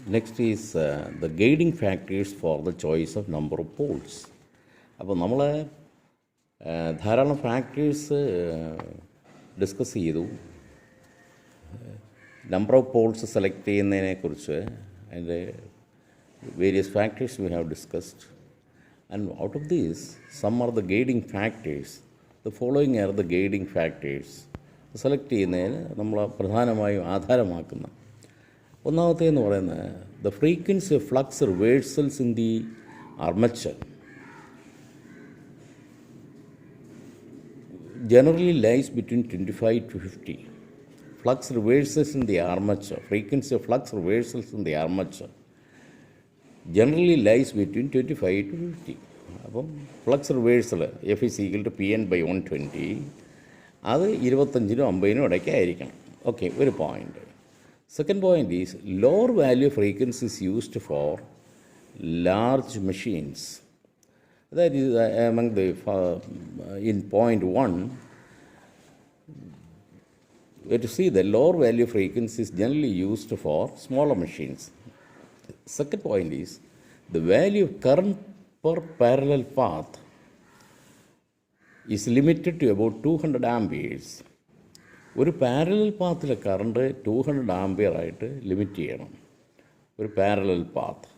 Next is the guiding factors for the choice of number of poles. അപ്പോൾ നമ്മൾ ധാരാളം factors discuss ചെയ്തു. Number of poles select ചെയ്യുന്നതിനെക്കുറിച്ച് അതിൻ്റെ various factors we have discussed. And out of these some are the guiding factors. The following are the guiding factors. Select ചെയ്യുന്നതിന് നമ്മൾ പ്രധാനമായും ആധാരമാക്കുന്ന ഒന്നാമത്തേന്ന് പറയുന്നത് the frequency of flux reversals in the armature generally lies between 25 to 50. Flux reversals in the armature, frequency of flux reversals in the armature generally lies between 25 to 50. അപ്പം flux reversal F is equal to P N by 120 അത് 25-നും 50-നും ഇടയ്ക്കായിരിക്കണം. Okay, ഒരു point. Second point is lower value frequencies used for large machines. That is among the in point 1 we have to see the lower value frequency is generally used for smaller machines. Second point is the value of current per parallel path is limited to about 200 amperes. ഒരു parallel പാത്തിലെ current 200 ampere ആയിട്ട് limit ചെയ്യണം. ഒരു parallel path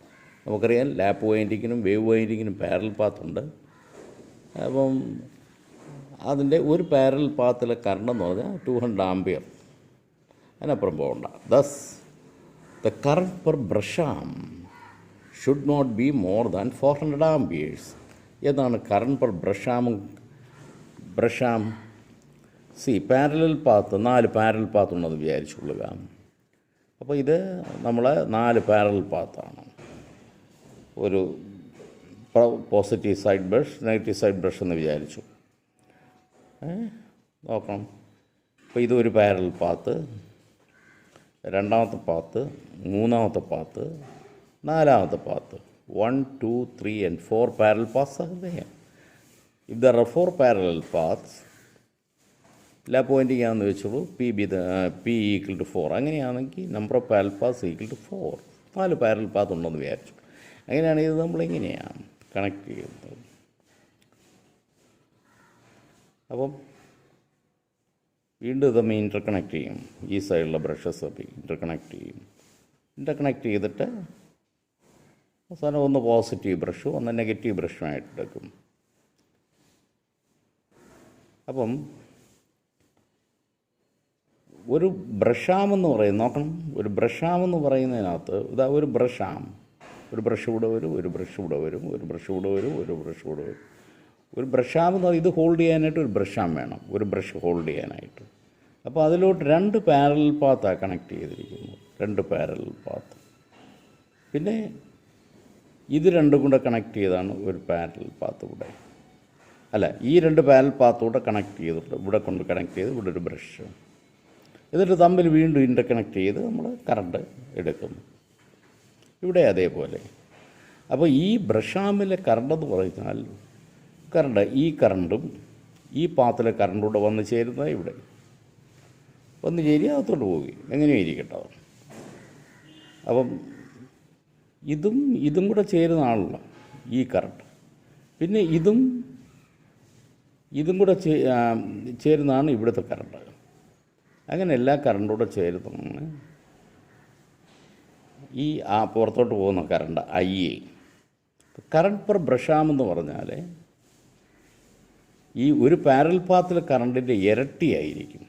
നമുക്കറിയാം, lap വൈൻഡിങ്ങിനും wave വൈൻഡിങ്ങിനും parallel പാത്തുണ്ട്. അപ്പം അതിൻ്റെ ഒരു parallel പാത്തിലെ current എന്ന് പറഞ്ഞാൽ 200 ആംപിയർ, അതിനപ്പുറം പോകണ്ട. Thus the current per brush arm should not be more than 400 amperes. ഏതാണ് current per brush arm? Parallel path 4 parallel പാത്തുണ്ടെന്ന് വിചാരിച്ചുകൊള്ളുക. അപ്പോൾ ഇത് നമ്മൾ 4 പാരലൽ പാത്താണ്. ഒരു positive side brush, negative side brush എന്ന് വിചാരിച്ചു. നോക്കണം. അപ്പോൾ ഇതൊരു പാരലൽ പാത്ത്, രണ്ടാമത്തെ പാത്ത്, മൂന്നാമത്തെ പാത്ത്, നാലാമത്തെ path. 1, 2, 3 and 4 parallel paths are there. If there are 4 parallel paths, lap പോയിൻറ്റിംഗ് ആണെന്ന് വെച്ചോളൂ, പി ഈക്വൽ ടു 4. അങ്ങനെയാണെങ്കിൽ number of parallel paths equal to 4. 4 parallel path ഉണ്ടെന്ന് വിചാരിച്ചു. അങ്ങനെയാണ് ഇത് നമ്മളിങ്ങനെയാണ് കണക്ട് ചെയ്യുന്നത്. അപ്പം വീണ്ടും ഇതമ്മ ഇൻ്റർകണക്ട് ചെയ്യും. ഈ സൈഡിലുള്ള ബ്രഷസ് ഇൻ്റർകണക്ട് ചെയ്യും. ഇൻ്റർകണക്ട് ചെയ്തിട്ട് അവസാനം ഒന്ന് പോസിറ്റീവ് ബ്രഷും ഒന്ന് നെഗറ്റീവ് ബ്രഷുമായിട്ട് എടുക്കും. അപ്പം ഒരു ബ്രഷാമെന്ന് പറയും, നോക്കണം, ഒരു ബ്രഷാമെന്ന് പറയുന്നതിനകത്ത് ഇതാ ഒരു ബ്രഷാം, ഒരു ബ്രഷ് ഇവിടെ വരും, ഒരു ബ്രഷ് ഇവിടെ വരും, ഒരു ബ്രഷ് ഇവിടെ വരും, ഒരു ബ്രഷ് ഇവിടെ വരും. ഒരു ബ്രഷാമെന്ന് ഇത് ഹോൾഡ് ചെയ്യാനായിട്ട് ഒരു ബ്രഷാം വേണം, ഒരു ബ്രഷ് ഹോൾഡ് ചെയ്യാനായിട്ട്. അപ്പോൾ അതിലോട്ട് 2 പാരലൽ പാത്താണ് കണക്ട് ചെയ്തിരിക്കുന്നത്, 2 പാരലൽ പാത്ത്. പിന്നെ ഇത് രണ്ടും കൂടെ കണക്ട് ചെയ്താണ് ഒരു പാരലൽ പാത്ത് കൂടെ. അല്ല, ഈ 2 പാരലൽ പാത്തൂടെ കണക്ട് ചെയ്തിട്ട് ഇവിടെ കൊണ്ട് കണക്ട് ചെയ്ത് ഇവിടെ ഒരു ബ്രഷ്. എന്നിട്ട് തമ്മിൽ വീണ്ടും ഇൻ്റർകണക്ട് ചെയ്ത് നമ്മൾ കറണ്ട് എടുക്കുന്നു. ഇവിടെ അതേപോലെ. അപ്പോൾ ഈ ബ്രഷാമിലെ കറണ്ടെന്ന് പറഞ്ഞാൽ ഈ കറണ്ടും ഈ പാത്തിലെ കറണ്ടൂടെ വന്ന് ചേരുന്നത് ഇവിടെ വന്ന് ചേരി അകത്തോട്ട് പോയി എങ്ങനെയും ഇരിക്കട്ടെ. അപ്പം ഇതും കൂടെ ചേരുന്നതാണല്ലോ ഈ കറണ്ട്. പിന്നെ ഇതും കൂടെ ചേരുന്നതാണ് ഇവിടുത്തെ കറണ്ട്. അങ്ങനെ എല്ലാ കറണ്ടൂടെ ചേരുന്നതാണ് ഈ പുറത്തോട്ട് പോകുന്ന കറണ്ട് ഐ. കറണ്ട് പെർ ബ്രഷാമെന്ന് പറഞ്ഞാൽ ഈ ഒരു പാരലൽ പാത്തിലെ കറണ്ടിൻ്റെ ഇരട്ടിയായിരിക്കും.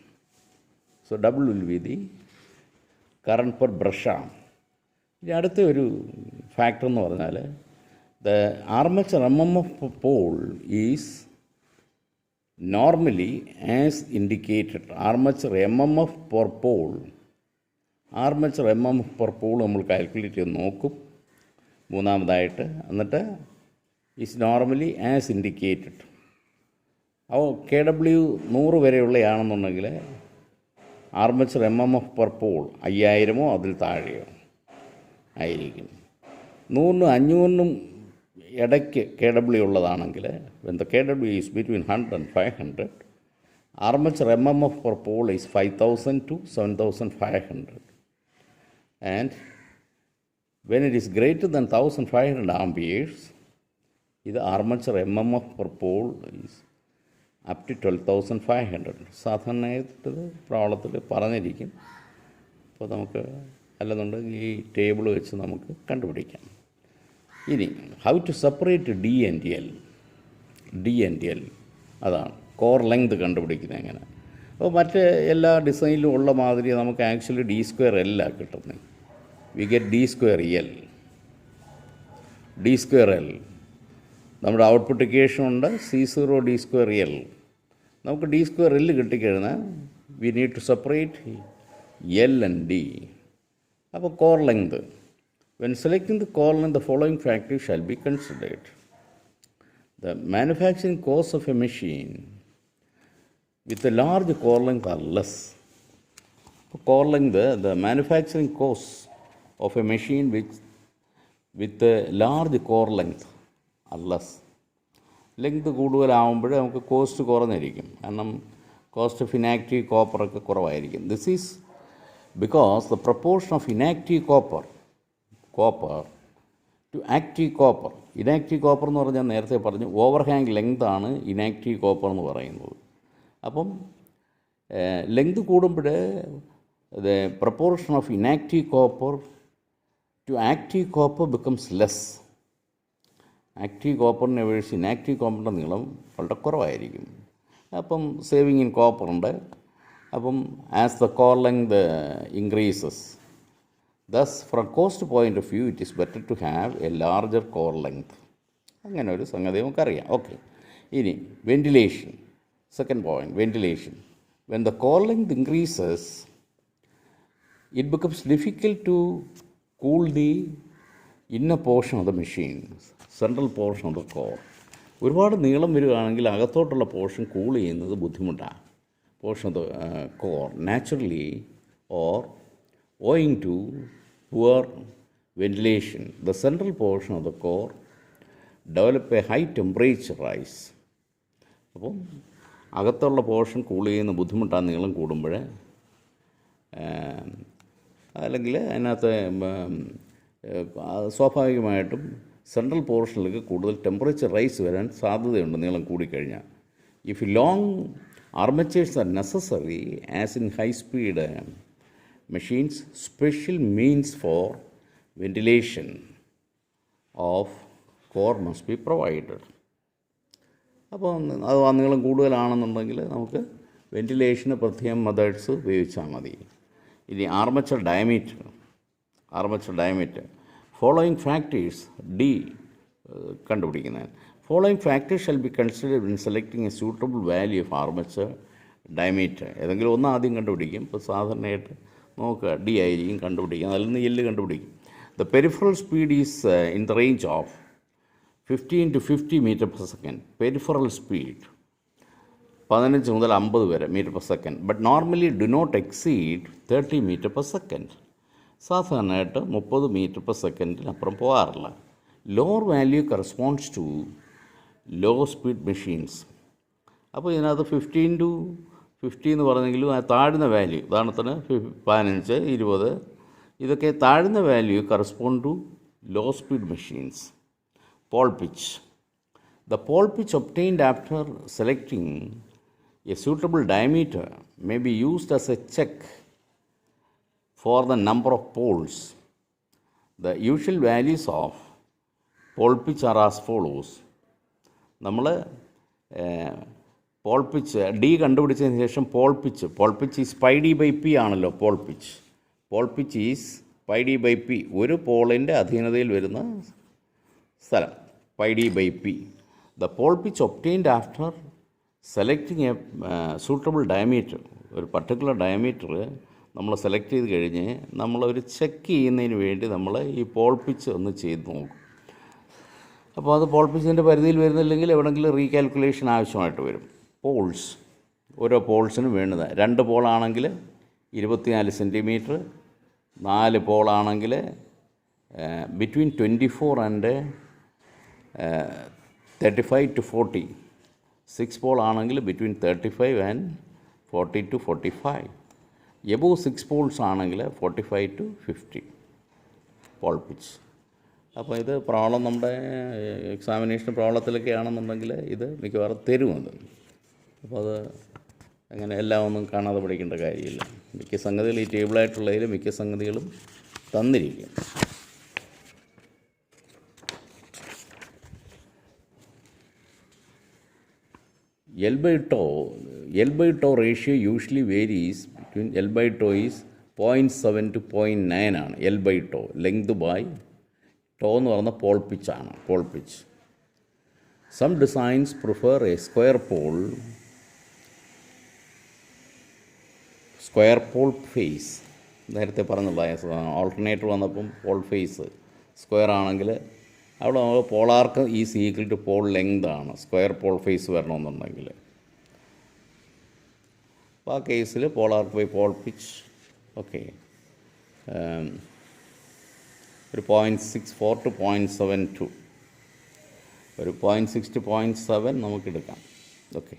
So double will be the current per brush arm. ഇനി അടുത്ത ഒരു ഫാക്ടർ എന്ന് പറഞ്ഞാൽ the armature F pole is normally as indicated. Armature F per pole, armature F per pole നമ്മൾ കാൽക്കുലേറ്റ് ചെയ്ത് നോക്കും മൂന്നാമതായിട്ട്. എന്നിട്ട് ഈസ് നോർമലി ആസ് ഇൻഡിക്കേറ്റഡ്. അപ്പോൾ KW 100 വരെയുള്ളയാണെന്നുണ്ടെങ്കിൽ ആർമേച്ചർ എഫ് പെർ പോൾ 5000 അതിൽ താഴെയോ ആയിരിക്കും. 100-നും 500-നും ഇടയ്ക്ക് KW ഉള്ളതാണെങ്കിൽ, when the KW is between 100 and 500, armature MMF per pole is 5000 to 7500. And When it is greater than 1500 amperes, ഇത് armature MMF per pole is up to 12,500. സാധാരണയായിട്ട് പ്രോബ്ലത്തിൽ പറഞ്ഞിരിക്കും. അപ്പോൾ നമുക്ക് അല്ലെന്നുണ്ടെങ്കിൽ ഈ ടേബിൾ വെച്ച് നമുക്ക് കണ്ടുപിടിക്കാം. ഇനി how to separate D and L അതാണ് കോർ ലെങ്ത് കണ്ടുപിടിക്കുന്നത് എങ്ങനെ. അപ്പോൾ മറ്റ് എല്ലാ ഡിസൈനിലും ഉള്ള മാതിരി നമുക്ക് ആക്ച്വലി D² L കിട്ടുന്നത്. We get D² L. നമ്മുടെ ഔട്ട്പുട്ട് ഇക്വേഷൻ ഉണ്ട് C0 D² L. നമുക്ക് D² L കിട്ടിക്കഴിഞ്ഞാൽ we need to separate L and D. അപ്പോൾ core length, when selecting the core length, the following factors shall be considered. The manufacturing cost of a machine with a large core length are less. Core length, the manufacturing cost of a machine with a large core length are less. Length കൂടുതലാവുമ്പോൾ നമുക്ക് cost കുറഞ്ഞിരിക്കും. കാരണം cost of inactive കോപ്പറൊക്കെ കുറവായിരിക്കും. This is because the proportion of inactive copper to active copper. Inactive copper എന്ന് പറഞ്ഞാൽ നേരത്തെ പറഞ്ഞു ഓവർഹാങ് ലെങ്താണ് ഇനാക്റ്റീവ് കോപ്പർ എന്ന് പറയുന്നത്. അപ്പം ലെങ്ത് കൂടുമ്പോൾ the proportion of inactive copper to active copper becomes less. Active കോപ്പറിനെ അപേക്ഷിച്ച് ഇനാക്റ്റീവ് കോപ്പറിൻ്റെ നീളം വളരെ കുറവായിരിക്കും. അപ്പം സേവിങ് ഇൻ കോപ്പറുണ്ട്. അപ്പം as the core length increases, thus from cost point of view it is better to have a larger core length. അങ്ങനെ ഒരു സംഗതി നമുക്കറിയാം. ഓക്കെ, ഇനി ventilation. Second point, ventilation. When the core length increases, it becomes difficult to cool the inner portion of the machine, central portion of the core. ഒരുപാട് നീളം വരികയാണെങ്കിൽ അകത്തോട്ടുള്ള portion cool ചെയ്യുന്നത് ബുദ്ധിമുട്ടാണ്. Portion of the core naturally or owing to poor ventilation, the central portion of the core develop a high temperature rise. അപ്പം അകത്തുള്ള portion cool ചെയ്യുന്ന ബുദ്ധിമുട്ടാണ് നീളം കൂടുമ്പോൾ. അല്ലെങ്കിൽ അതിനകത്ത് സ്വാഭാവികമായിട്ടും സെൻട്രൽ പോർഷനിലേക്ക് കൂടുതൽ ടെമ്പറേച്ചർ റൈസ് വരാൻ സാധ്യതയുണ്ട് നീളം കൂടിക്കഴിഞ്ഞാൽ. If long armatures are necessary as in high speed machines, special means for ventilation of core must be provided. അപ്പോൾ അത് നീളം കൂടുതലാണെന്നുണ്ടെങ്കിൽ നമുക്ക് വെന്റിലേഷന് പ്രത്യേകം മെത്തേഡ്സ് ഉപയോഗിച്ചാൽ മതി. ഇനി armature diameter following factors D കണ്ടുപിടിക്കുന്നത്. Following factors shall be considered in selecting a suitable value of armature diameter. ഏതെങ്കിലും ഒന്ന് ആദ്യം കണ്ടുപിടിക്കും. ഇപ്പോൾ സാധാരണയായിട്ട് നോക്കുക ഡി ആയിരിക്കും കണ്ടുപിടിക്കുക. അതിൽ നിന്ന് എല്ല് കണ്ടുപിടിക്കും. The peripheral speed is in the range of 15 to 50 meter per second. Peripheral speed 15 മുതൽ 50 വരെ meter per second. But normally do not exceed 30 meter per second. സാധാരണയായിട്ട് 30 മീറ്റർ പെർ സെക്കൻഡിനപ്പുറം പോകാറില്ല. Lower value corresponds to low speed machines. അപ്പോൾ ഇതിനകത്ത് 15 to 50 എന്ന് പറഞ്ഞെങ്കിലും ആ താഴ്ന്ന വാല്യൂ, ഉദാഹരണത്തിന് 15, 20, ഇതൊക്കെ താഴ്ന്ന value correspond to low speed machines. Pole pitch. The pole pitch obtained after selecting a suitable diameter may be used as a check for the number of poles. The usual values of pole pitch are as follows. നമ്മൾ pole pitch D കണ്ടുപിടിച്ചതിന് ശേഷം pole pitch is pi D by P ആണല്ലോ. Pole pitch is pi D by P. ഒരു പോളിൻ്റെ അധീനതയിൽ വരുന്ന സ്ഥലം pi D by P. The pole pitch obtained after selecting a suitable diameter. ഒരു പർട്ടിക്കുലർ ഡയമീറ്റർ നമ്മൾ സെലക്ട് ചെയ്ത് കഴിഞ്ഞ് നമ്മളൊരു ചെക്ക് ചെയ്യുന്നതിന് വേണ്ടി നമ്മൾ ഈ പോൾ പിച്ച് ഒന്ന് ചെയ്ത് നോക്കും. അപ്പോൾ അത് പോൾ പിച്ചിൻ്റെ പരിധിയിൽ വരുന്നില്ലെങ്കിൽ എവിടെയെങ്കിലും റീകാൽക്കുലേഷൻ ആവശ്യമായിട്ട് വരും. പോൾസ്, ഓരോ പോൾസിനും വേണ്ടത് 2 പോളാണെങ്കിൽ 24 സെൻറ്റിമീറ്റർ, 4 പോളാണെങ്കിൽ ബിറ്റ്വീൻ 24 and 35 to 40, 6 പോളാണെങ്കിൽ between 35 and 40 to 45, above 6 poles ആണെങ്കിൽ 45 to 50 പോൾ പിച്ച്. അപ്പോൾ ഇത് പ്രോബ്ലം നമ്മുടെ എക്സാമിനേഷൻ പ്രോബ്ലത്തിലൊക്കെ ആണെന്നുണ്ടെങ്കിൽ ഇത് മിക്കവാറും തരുമത്. അപ്പോൾ അത് അങ്ങനെ എല്ലാം ഒന്നും കാണാതെ പഠിക്കേണ്ട കാര്യമില്ല. മിക്ക സംഗതികൾ ഈ ടേബിളായിട്ടുള്ളതിൽ മിക്ക സംഗതികളും തന്നിരിക്കും. L by tau ratio usually varies between L by tau is 0.7 to 0.9 ആണ്. L by tau length by tau എന്ന് പറയുന്ന പോൾ പിച്ചാണ്, pole pitch. Some designs prefer a square pole face. നേരത്തെ പറഞ്ഞുള്ള ഓൾട്ടർനേറ്റർ വന്നപ്പം പോൾ ഫേസ് സ്ക്വയർ ആണെങ്കിൽ അവിടെ നമ്മൾ pole arc is equal to pole length ആണ്. സ്ക്വയർ പോൾ ഫേസ് വരണമെന്നുണ്ടെങ്കിൽ അപ്പോൾ ആ കേസിൽ pole arc by pole pitch okay ഒരു 0.64 to 0.72 ഒരു 0.6 to 0.7 നമുക്കെടുക്കാം. ഓക്കെ.